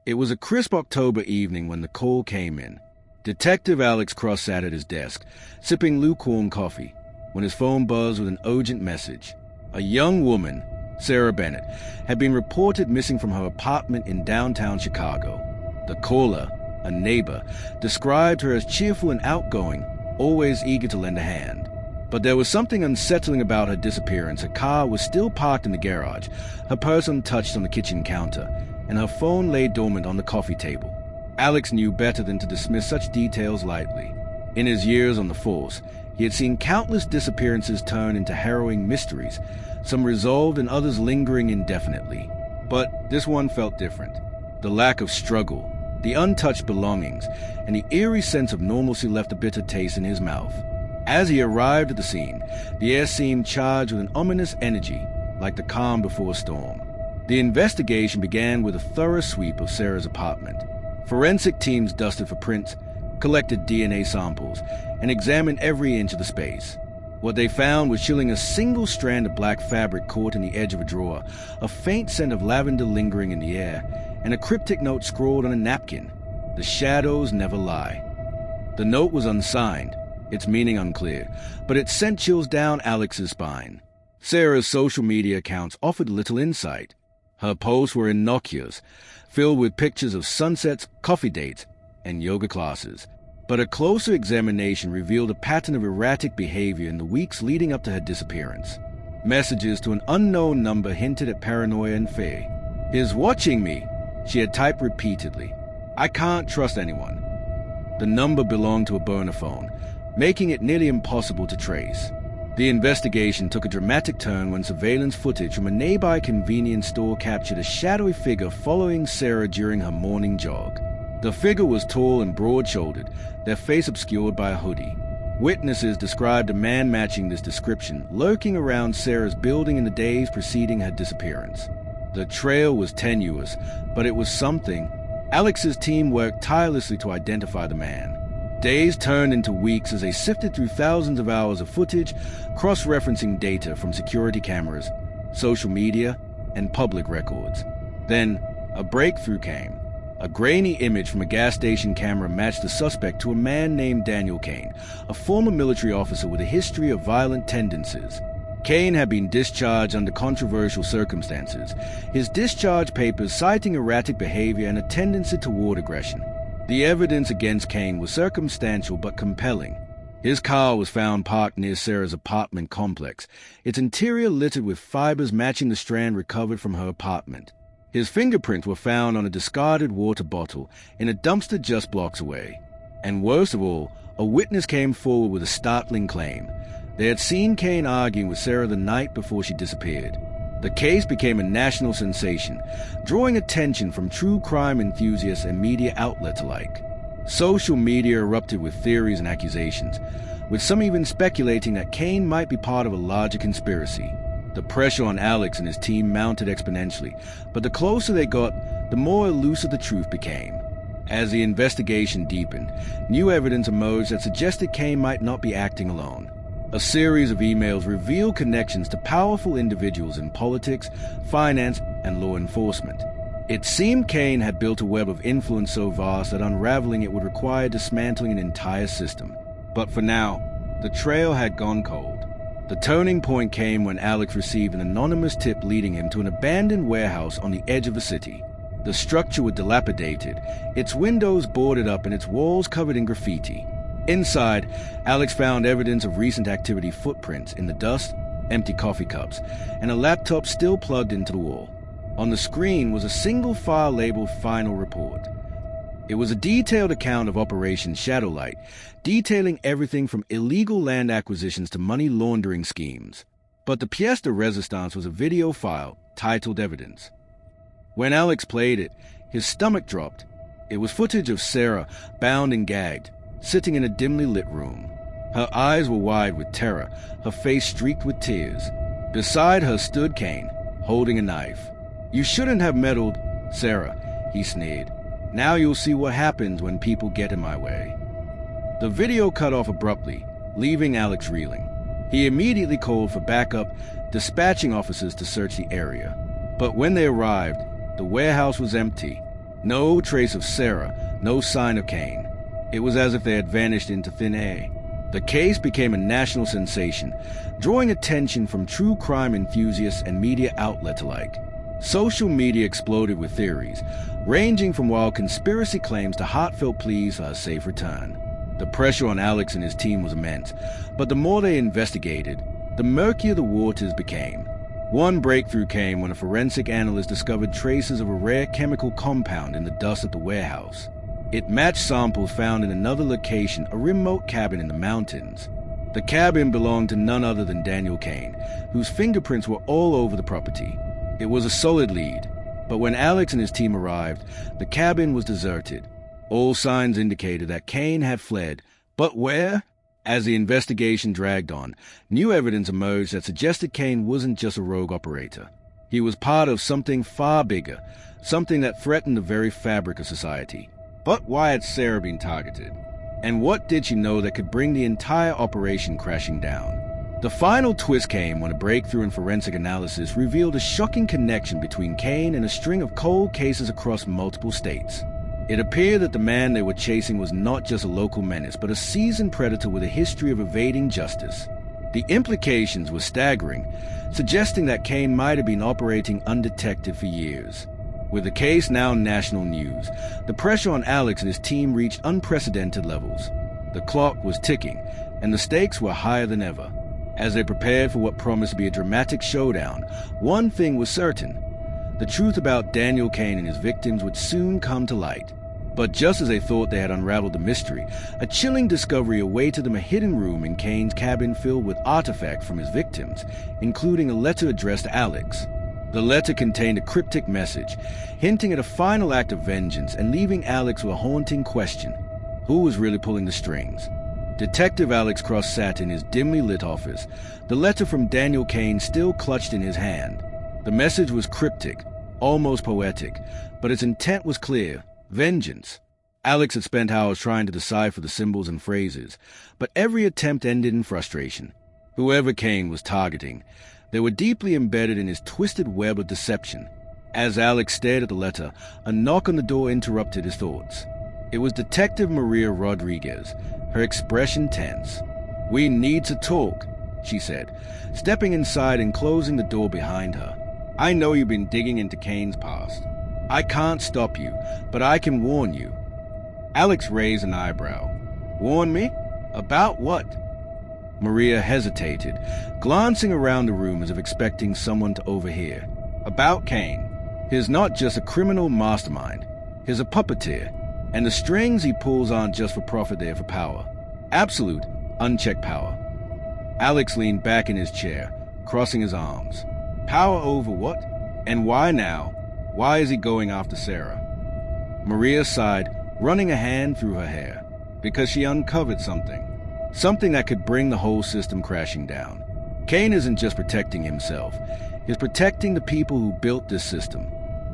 It was a crisp October evening when the call came in. Detective Alex Cross sat at his desk, sipping lukewarm coffee, when his phone buzzed with an urgent message. A young woman, Sarah Bennett, had been reported missing from her apartment in downtown Chicago. The caller, a neighbor, described her as cheerful and outgoing, always eager to lend a hand. But there was something unsettling about her disappearance. Her car was still parked in the garage, her purse untouched on the kitchen counter, and her phone lay dormant on the coffee table. Alex knew better than to dismiss such details lightly. In his years on the force, he had seen countless disappearances turn into harrowing mysteries, some resolved and others lingering indefinitely. But this one felt different. The lack of struggle, the untouched belongings, and the eerie sense of normalcy left a bitter taste in his mouth. As he arrived at the scene, the air seemed charged with an ominous energy, like the calm before a storm. The investigation began with a thorough sweep of Sarah's apartment. Forensic teams dusted for prints, collected DNA samples, and examined every inch of the space. What they found was chilling: a single strand of black fabric caught in the edge of a drawer, a faint scent of lavender lingering in the air, and a cryptic note scrawled on a napkin: "The shadows never lie." The note was unsigned, its meaning unclear, but it sent chills down Alex's spine. Sarah's social media accounts offered little insight. Her posts were innocuous, filled with pictures of sunsets, coffee dates, and yoga classes. But a closer examination revealed a pattern of erratic behavior in the weeks leading up to her disappearance. Messages to an unknown number hinted at paranoia and fear. "He's watching me," she had typed repeatedly. "I can't trust anyone." The number belonged to a burner phone, making it nearly impossible to trace. The investigation took a dramatic turn when surveillance footage from a nearby convenience store captured a shadowy figure following Sarah during her morning jog. The figure was tall and broad-shouldered, their face obscured by a hoodie. Witnesses described a man matching this description, lurking around Sarah's building in the days preceding her disappearance. The trail was tenuous, but it was something. Alex's team worked tirelessly to identify the man. Days turned into weeks as they sifted through thousands of hours of footage, cross-referencing data from security cameras, social media, and public records. Then, a breakthrough came. A grainy image from a gas station camera matched the suspect to a man named Daniel Kane, a former military officer with a history of violent tendencies. Kane had been discharged under controversial circumstances, his discharge papers citing erratic behavior and a tendency toward aggression. The evidence against Kane was circumstantial but compelling. His car was found parked near Sarah's apartment complex, its interior littered with fibers matching the strand recovered from her apartment. His fingerprints were found on a discarded water bottle in a dumpster just blocks away. And worst of all, a witness came forward with a startling claim. They had seen Kane arguing with Sarah the night before she disappeared. The case became a national sensation, drawing attention from true crime enthusiasts and media outlets alike. Social media erupted with theories and accusations, with some even speculating that Kane might be part of a larger conspiracy. The pressure on Alex and his team mounted exponentially, but the closer they got, the more elusive the truth became. As the investigation deepened, new evidence emerged that suggested Kane might not be acting alone. A series of emails revealed connections to powerful individuals in politics, finance, and law enforcement. It seemed Kane had built a web of influence so vast that unraveling it would require dismantling an entire system. But for now, the trail had gone cold. The turning point came when Alex received an anonymous tip leading him to an abandoned warehouse on the edge of the city. The structure was dilapidated, its windows boarded up and its walls covered in graffiti. Inside, Alex found evidence of recent activity: footprints in the dust, empty coffee cups, and a laptop still plugged into the wall. On the screen was a single file labeled Final Report. It was a detailed account of Operation Shadowlight, detailing everything from illegal land acquisitions to money laundering schemes. But the pièce de résistance was a video file titled Evidence. When Alex played it, his stomach dropped. It was footage of Sarah, bound and gagged, sitting in a dimly lit room. Her eyes were wide with terror, her face streaked with tears. Beside her stood Kane, holding a knife. "You shouldn't have meddled, Sarah," he sneered. "Now you'll see what happens when people get in my way." The video cut off abruptly, leaving Alex reeling. He immediately called for backup, dispatching officers to search the area. But when they arrived, the warehouse was empty. No trace of Sarah, no sign of Kane. It was as if they had vanished into thin air. The case became a national sensation, drawing attention from true crime enthusiasts and media outlets alike. Social media exploded with theories, ranging from wild conspiracy claims to heartfelt pleas for a safe return. The pressure on Alex and his team was immense, but the more they investigated, the murkier the waters became. One breakthrough came when a forensic analyst discovered traces of a rare chemical compound in the dust at the warehouse. It matched samples found in another location, a remote cabin in the mountains. The cabin belonged to none other than Daniel Kane, whose fingerprints were all over the property. It was a solid lead, but when Alex and his team arrived, the cabin was deserted. All signs indicated that Kane had fled, but where? As the investigation dragged on, new evidence emerged that suggested Kane wasn't just a rogue operator. He was part of something far bigger, something that threatened the very fabric of society. But why had Sarah been targeted? And what did she know that could bring the entire operation crashing down? The final twist came when a breakthrough in forensic analysis revealed a shocking connection between Kane and a string of cold cases across multiple states. It appeared that the man they were chasing was not just a local menace, but a seasoned predator with a history of evading justice. The implications were staggering, suggesting that Kane might have been operating undetected for years. With the case now national news, the pressure on Alex and his team reached unprecedented levels. The clock was ticking, and the stakes were higher than ever. As they prepared for what promised to be a dramatic showdown, one thing was certain. The truth about Daniel Kane and his victims would soon come to light. But just as they thought they had unraveled the mystery, a chilling discovery awaited them: a hidden room in Kane's cabin filled with artifacts from his victims, including a letter addressed to Alex. The letter contained a cryptic message, hinting at a final act of vengeance and leaving Alex with a haunting question. Who was really pulling the strings? Detective Alex Cross sat in his dimly lit office, the letter from Daniel Kane still clutched in his hand. The message was cryptic, almost poetic, but its intent was clear: vengeance. Alex had spent hours trying to decipher the symbols and phrases, but every attempt ended in frustration. Whoever Kane was targeting, they were deeply embedded in his twisted web of deception. As Alex stared at the letter, a knock on the door interrupted his thoughts. It was Detective Maria Rodriguez, her expression tense. "We need to talk," she said, stepping inside and closing the door behind her. "I know you've been digging into Kane's past. I can't stop you, but I can warn you." Alex raised an eyebrow. "Warn me? About what?" Maria hesitated, glancing around the room as if expecting someone to overhear. "About Kane. He's not just a criminal mastermind. He's a puppeteer, and the strings he pulls aren't just for profit, they're for power. Absolute, unchecked power." Alex leaned back in his chair, crossing his arms. "Power over what? And why now? Why is he going after Sarah?" Maria sighed, running a hand through her hair. "Because she uncovered something. Something that could bring the whole system crashing down. Kane isn't just protecting himself. He's protecting the people who built this system.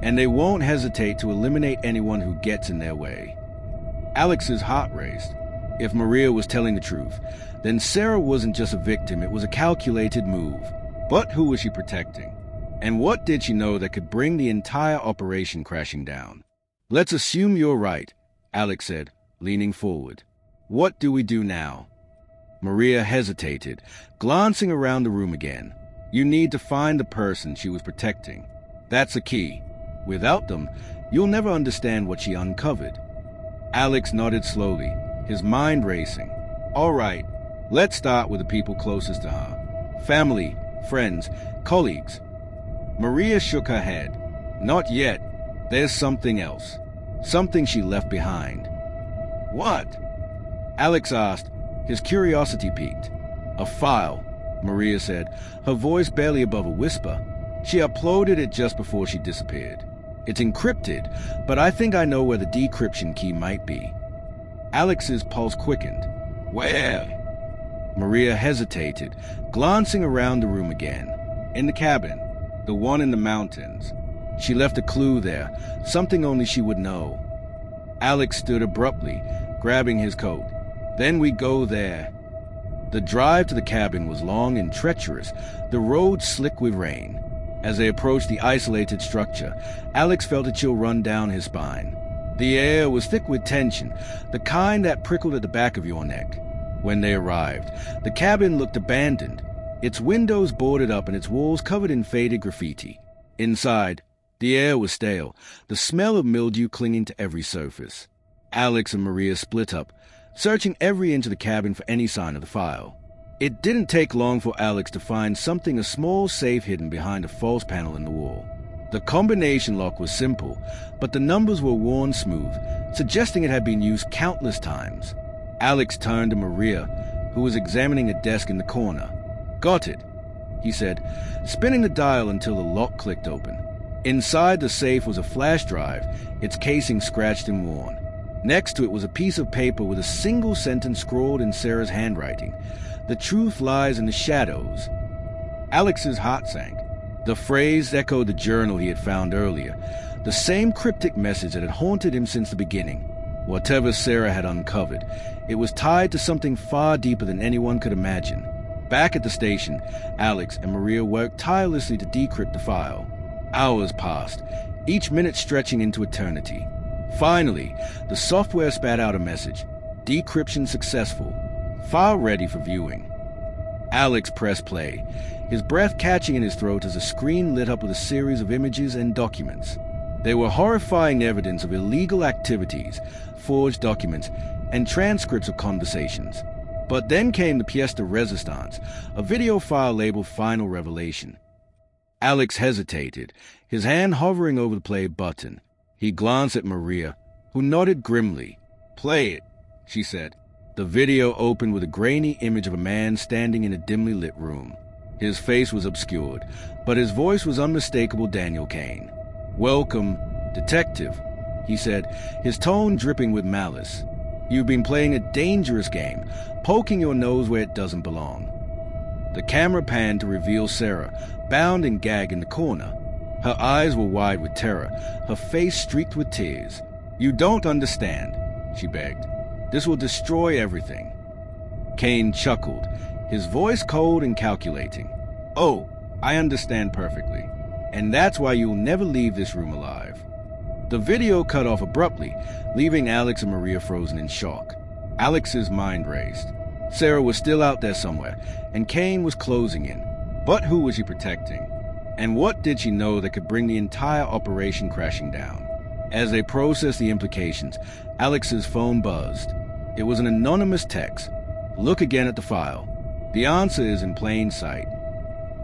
And they won't hesitate to eliminate anyone who gets in their way." Alex's heart raced. If Maria was telling the truth, then Sarah wasn't just a victim, it was a calculated move. But who was she protecting? And what did she know that could bring the entire operation crashing down? "Let's assume you're right," Alex said, leaning forward. "What do we do now?" Maria hesitated, glancing around the room again. "You need to find the person she was protecting. That's the key. Without them, you'll never understand what she uncovered." Alex nodded slowly, his mind racing. "All right, let's start with the people closest to her. Family, friends, colleagues." Maria shook her head. "Not yet. There's something else. Something she left behind." "What?" Alex asked, his curiosity piqued. "A file," Maria said, her voice barely above a whisper. "She uploaded it just before she disappeared. It's encrypted, but I think I know where the decryption key might be." Alex's pulse quickened. "Where?" Maria hesitated, glancing around the room again. "In the cabin, the one in the mountains. She left a clue there, something only she would know." Alex stood abruptly, grabbing his coat. "Then we go there." The drive to the cabin was long and treacherous, the road slick with rain. As they approached the isolated structure, Alex felt a chill run down his spine. The air was thick with tension, the kind that prickled at the back of your neck. When they arrived, the cabin looked abandoned, its windows boarded up and its walls covered in faded graffiti. Inside, the air was stale, the smell of mildew clinging to every surface. Alex and Maria split up, searching every inch of the cabin for any sign of the file. It didn't take long for Alex to find something, a small safe hidden behind a false panel in the wall. The combination lock was simple, but the numbers were worn smooth, suggesting it had been used countless times. Alex turned to Maria, who was examining a desk in the corner. "Got it," he said, spinning the dial until the lock clicked open. Inside the safe was a flash drive, its casing scratched and worn. Next to it was a piece of paper with a single sentence scrawled in Sarah's handwriting. "The truth lies in the shadows." Alex's heart sank. The phrase echoed the journal he had found earlier, the same cryptic message that had haunted him since the beginning. Whatever Sarah had uncovered, it was tied to something far deeper than anyone could imagine. Back at the station, Alex and Maria worked tirelessly to decrypt the file. Hours passed, each minute stretching into eternity. Finally, the software spat out a message. "Decryption successful. File ready for viewing." Alex pressed play, his breath catching in his throat as the screen lit up with a series of images and documents. They were horrifying evidence of illegal activities, forged documents, and transcripts of conversations. But then came the pièce de résistance, a video file labeled Final Revelation. Alex hesitated, his hand hovering over the play button. He glanced at Maria, who nodded grimly. "Play it," she said. The video opened with a grainy image of a man standing in a dimly lit room. His face was obscured, but his voice was unmistakable Daniel Kane. "Welcome, detective," he said, his tone dripping with malice. "You've been playing a dangerous game, poking your nose where it doesn't belong." The camera panned to reveal Sarah, bound and gagged in the corner. Her eyes were wide with terror, her face streaked with tears. "You don't understand," she begged. "This will destroy everything." Kane chuckled, his voice cold and calculating. "Oh, I understand perfectly. And that's why you'll never leave this room alive." The video cut off abruptly, leaving Alex and Maria frozen in shock. Alex's mind raced. Sarah was still out there somewhere, and Kane was closing in. But who was she protecting? And what did she know that could bring the entire operation crashing down? As they processed the implications, Alex's phone buzzed. It was an anonymous text. "Look again at the file. The answer is in plain sight."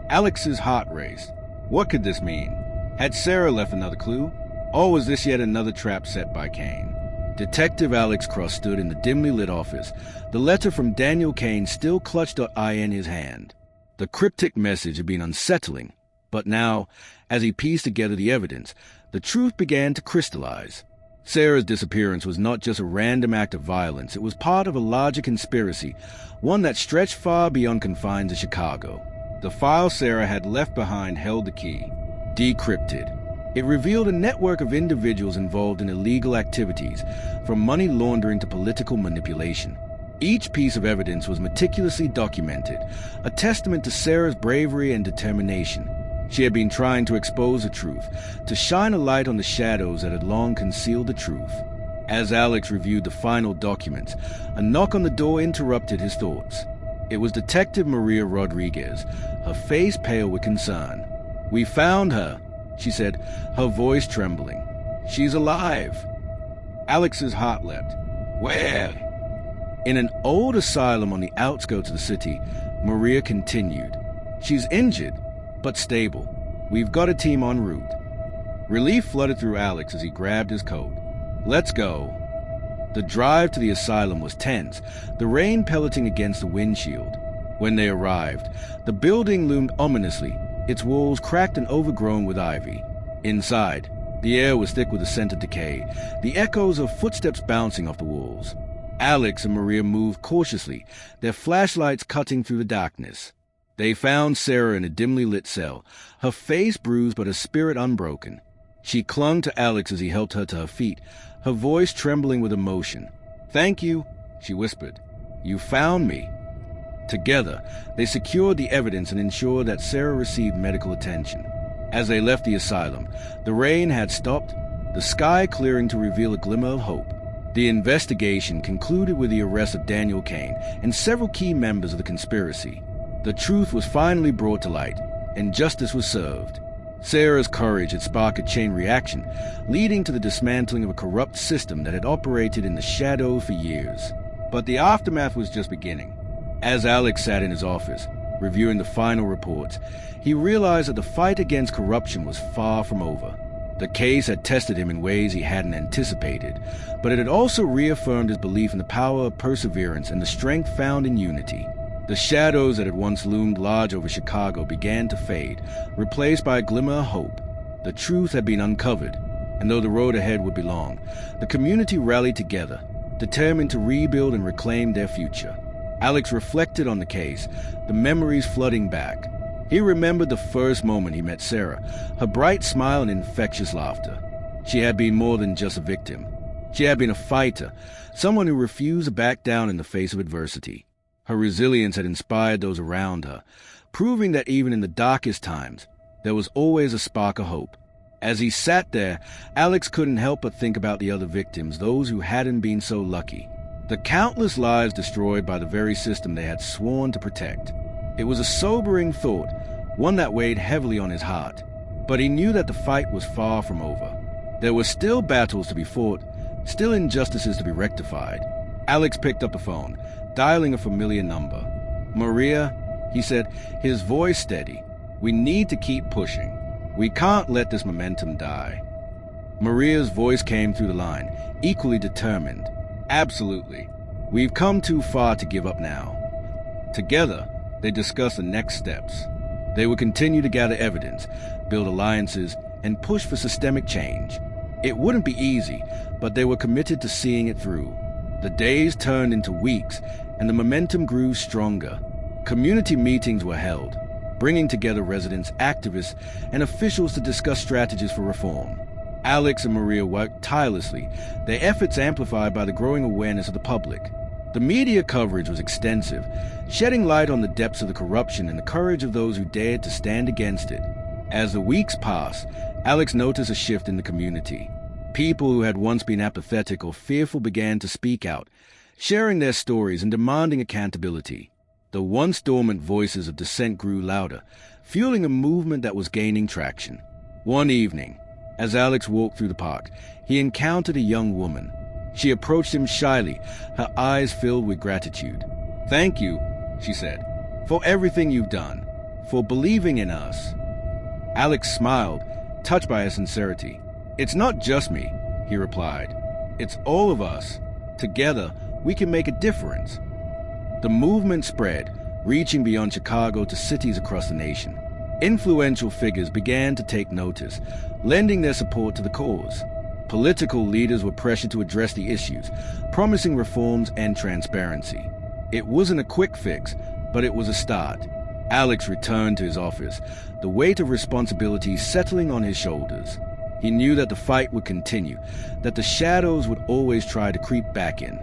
Alex's heart raced. What could this mean? Had Sarah left another clue? Or was this yet another trap set by Kane? Detective Alex Cross stood in the dimly lit office, the letter from Daniel Kane still clutched in his hand. The cryptic message had been unsettling, but now, as he pieced together the evidence, the truth began to crystallize. Sarah's disappearance was not just a random act of violence, it was part of a larger conspiracy, one that stretched far beyond confines of Chicago. The file Sarah had left behind held the key. Decrypted. It revealed a network of individuals involved in illegal activities, from money laundering to political manipulation. Each piece of evidence was meticulously documented, a testament to Sarah's bravery and determination. She had been trying to expose the truth, to shine a light on the shadows that had long concealed the truth. As Alex reviewed the final documents, a knock on the door interrupted his thoughts. It was Detective Maria Rodriguez, her face pale with concern. "We found her," she said, her voice trembling. "She's alive." Alex's heart leapt. "Where?" In an old asylum on the outskirts of the city, Maria continued. "She's injured, but stable. We've got a team en route." Relief flooded through Alex as he grabbed his coat. "Let's go." The drive to the asylum was tense, the rain pelleting against the windshield. When they arrived, the building loomed ominously, its walls cracked and overgrown with ivy. Inside, the air was thick with the scent of decay, the echoes of footsteps bouncing off the walls. Alex and Maria moved cautiously, their flashlights cutting through the darkness. They found Sarah in a dimly lit cell, her face bruised but her spirit unbroken. She clung to Alex as he helped her to her feet, her voice trembling with emotion. "Thank you," she whispered. "You found me." Together, they secured the evidence and ensured that Sarah received medical attention. As they left the asylum, the rain had stopped, the sky clearing to reveal a glimmer of hope. The investigation concluded with the arrest of Daniel Kane and several key members of the conspiracy. The truth was finally brought to light, and justice was served. Sarah's courage had sparked a chain reaction, leading to the dismantling of a corrupt system that had operated in the shadow for years. But the aftermath was just beginning. As Alex sat in his office, reviewing the final reports, he realized that the fight against corruption was far from over. The case had tested him in ways he hadn't anticipated, but it had also reaffirmed his belief in the power of perseverance and the strength found in unity. The shadows that had once loomed large over Chicago began to fade, replaced by a glimmer of hope. The truth had been uncovered, and though the road ahead would be long, the community rallied together, determined to rebuild and reclaim their future. Alex reflected on the case, the memories flooding back. He remembered the first moment he met Sarah, her bright smile and infectious laughter. She had been more than just a victim. She had been a fighter, someone who refused to back down in the face of adversity. Her resilience had inspired those around her, proving that even in the darkest times, there was always a spark of hope. As he sat there, Alex couldn't help but think about the other victims, those who hadn't been so lucky. The countless lives destroyed by the very system they had sworn to protect. It was a sobering thought, one that weighed heavily on his heart. But he knew that the fight was far from over. There were still battles to be fought, still injustices to be rectified. Alex picked up the phone, dialing a familiar number. "Maria," he said, his voice steady. "We need to keep pushing. We can't let this momentum die." Maria's voice came through the line, equally determined. "Absolutely. We've come too far to give up now." Together, they discussed the next steps. They would continue to gather evidence, build alliances, and push for systemic change. It wouldn't be easy, but they were committed to seeing it through. The days turned into weeks, and the momentum grew stronger. Community meetings were held, bringing together residents, activists, and officials to discuss strategies for reform. Alex and Maria worked tirelessly, their efforts amplified by the growing awareness of the public. The media coverage was extensive, shedding light on the depths of the corruption and the courage of those who dared to stand against it. As the weeks passed, Alex noticed a shift in the community. People who had once been apathetic or fearful began to speak out, sharing their stories and demanding accountability. The once dormant voices of dissent grew louder, fueling a movement that was gaining traction. One evening, as Alex walked through the park, he encountered a young woman. She approached him shyly, her eyes filled with gratitude. "Thank you," she said, "for everything you've done, for believing in us." Alex smiled, touched by her sincerity. "It's not just me," he replied. "It's all of us. Together, we can make a difference." The movement spread, reaching beyond Chicago to cities across the nation. Influential figures began to take notice, lending their support to the cause. Political leaders were pressured to address the issues, promising reforms and transparency. It wasn't a quick fix, but it was a start. Alex returned to his office, the weight of responsibility settling on his shoulders. He knew that the fight would continue, that the shadows would always try to creep back in.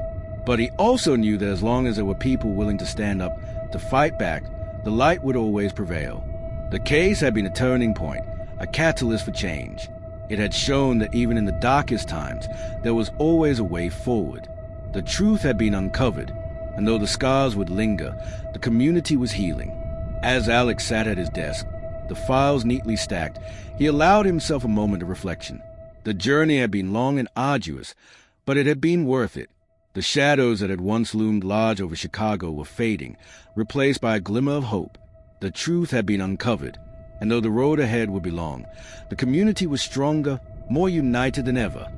But he also knew that as long as there were people willing to stand up, to fight back, the light would always prevail. The case had been a turning point, a catalyst for change. It had shown that even in the darkest times, there was always a way forward. The truth had been uncovered, and though the scars would linger, the community was healing. As Alex sat at his desk, the files neatly stacked, he allowed himself a moment of reflection. The journey had been long and arduous, but it had been worth it. The shadows that had once loomed large over Chicago were fading, replaced by a glimmer of hope. The truth had been uncovered, and though the road ahead would be long, the community was stronger, more united than ever.